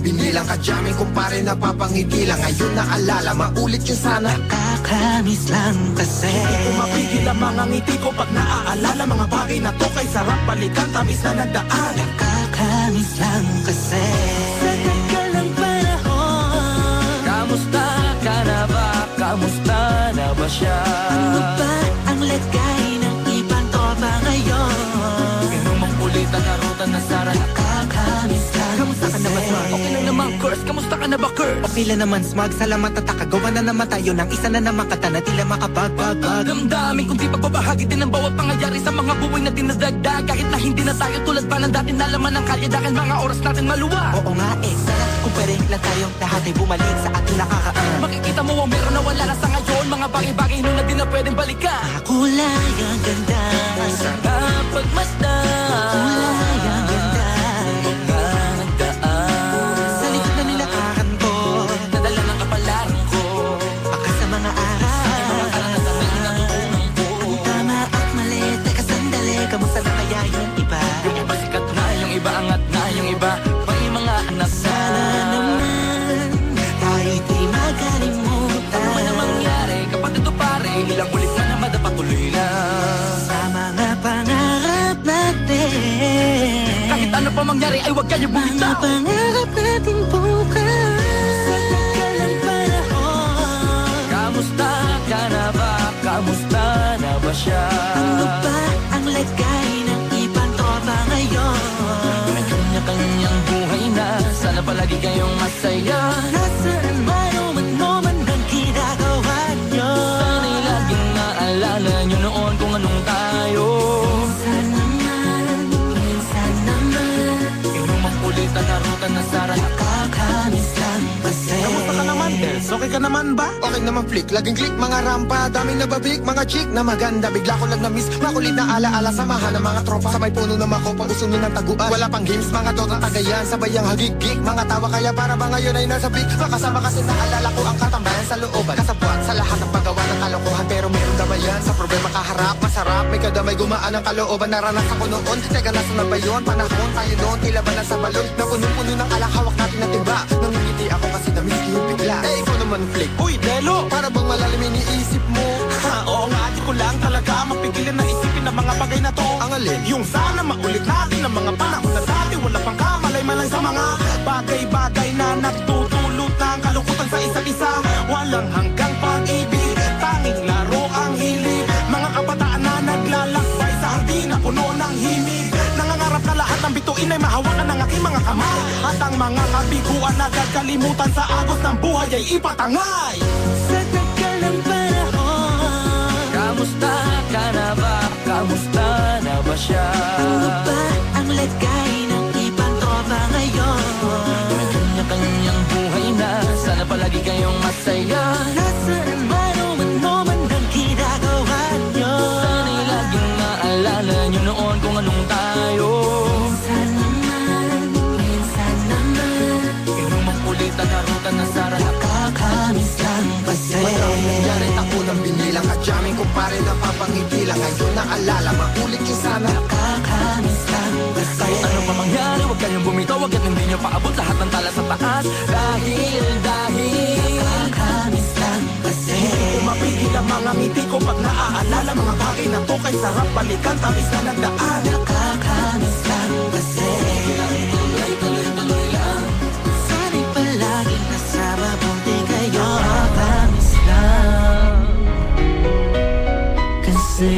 binilang. Kadyaming kumpare napapangigilan. Ngayon naalala, maulit yun sana. Nakakamiss lang kasi Hindi ko mapigil ang mga ngiti ko pag naaalala. Mga bagay na to kay sarap balikan, tamis na nagdaan. Nakakamiss lang kasi sa tagal ng panahon. Kamusta ka na ba? Kamusta na ba siya? Ano ba ang lagay ng ibang tropa ngayon? Inumang ulitan na ruta na Sara. Nakakamiss lang Kamusta ka na ba, Smug? Okay lang naman, Curse. Kamusta ka na ba, Curse? Okay lang naman, Smug. Salamat at nakagawa na naman tayo ng isa na naman kata na tila makabagbag. Damdamin kung di pagbabahagi din ang bawat pangyayari sa mga buhay na dinadagdag. Kahit na hindi na tayo tulad pa ng dati na laman ng kalye. Dahil mga oras natin maluwa. Oo nga sana kung pwede lang tayong lahat ay bumalik sa ating nakakaan. Makikita mo ang meron na wala na sa ngayon. Mga bagay-bagay nun na di na pwedeng balikan. Kulay ang ganda, Sarap pagmasdan. kulay ang ganda. Mga nagdaan Sa likod na nilakaran ko, nadala ng kapalaran ko. baka sa mga araw. Ang tama at mali, teka sandali, kamusta na kaya yung iba? Yung iba sikat na, yung iba angat na, yung iba may mga anak na. Sana naman tayo'y di magkalimutan. Ano man ang mangyari, kapatid o pare, ilang ulit na naman patuloy lang. Sa mga pangarap natin, Kahit ano pa mangyari ay huwag kayo mga bumitaw. pangarap natin bukas. Sa tagal ng panahon, Kamusta ka na ba? Kamusta na ba siya? ano ba ang lagay ng ibang tropa ngayon? May kanya-kanyang buhay na, sana palagi kayong masaya. Nasaan man o ano man ang ginagawa nyo? Sana'y laging naalala nyo noon kung anong tayo. Minsan naman Inumang ulitan na ruta na Sara. nakakamiss lang kasi. Kamusta ka naman, Dels? Okay ka naman ba? Okay naman, flick. Laging click, mga rampa. Daming nababik, mga chick na maganda. Bigla ko lang na-miss. Makulit na ala-ala. Samahan ng mga tropa. Sa may puno na makopa. Usuno ng taguan. Wala pang games, mga dota tagayan. Sabay ang hagigik. Mga tawa kaya para ba ngayon ay nasa big. Makasama kasi naalala ko ang katambayan sa looban. Kasabwat sa lahat ng paggawa ng kalokohan. Pero meron damayan. Sa problema kaharap. Masarap. May kadamay gumaan ang kalooban. Naranasan ko noon. Teka, nasa na ba yun? Panahon tayo noon. Tila ba nasa balon? Na punong-puno ng alak. Hawak natin na tiba. Nangingiti ako kasi na-miss ko yung bigla. Eh, ikaw naman, flick. Uy, Delo! Para bang malalim iniisip mo? Ha, oo nga, di ko lang talaga mapigilan na isipin ang mga bagay na to. Ang alin? Yung sana maulit natin ang mga panahon na dati. Wala pang kamalay man lang sa mga bagay-bagay na nagtutulot ng kalungkutan sa isa't isa. Walang hanggang pag-ibig, tanging laro ang hilig. Mga kabataan na naglalakbay sa hardin na puno ng himig. Nangangarap na lahat ng bituin ay mahawakan ng aking mga kamay. At ang mga kabiguan na gagalimutan sa agos ng buhay ay ipatangay. Sa tagal ng panahon, Kamusta ka na ba? Kamusta na ba siya? ano ba ang lagay ng ibang tropa ngayon? May kanya-kanyang buhay na, sana palagi kayong masaya. Nasaan man o ano man ang ginagawa nyo? Sana'y laging naalala nyo noon kung anong tayo. Minsan naman Inumang ulitan na ruta na Sara. nakakamiss lang kasi. Maraming nangyari, ako ng binilang. Kadyaming kumpare napapangigilan. Ngayon naalala, maulit yun sana. Nakakamiss lang kasi. Kahit ano pa mangyari, huwag kayong bumitaw. Huwag at hindi nyo paabot lahat ng tala sa taas. Dahil Nakakamiss lang kasi. Hindi ko mapigil ang mga ngiti ko pag naaalala. Mga bagay na to kay sarap balikan, tamis na nagdaan. Nakakamiss lang kasi. tuloy-tuloy lang. Sana'y palaging nasa mabuti kayo. Nakakamiss lang kasi.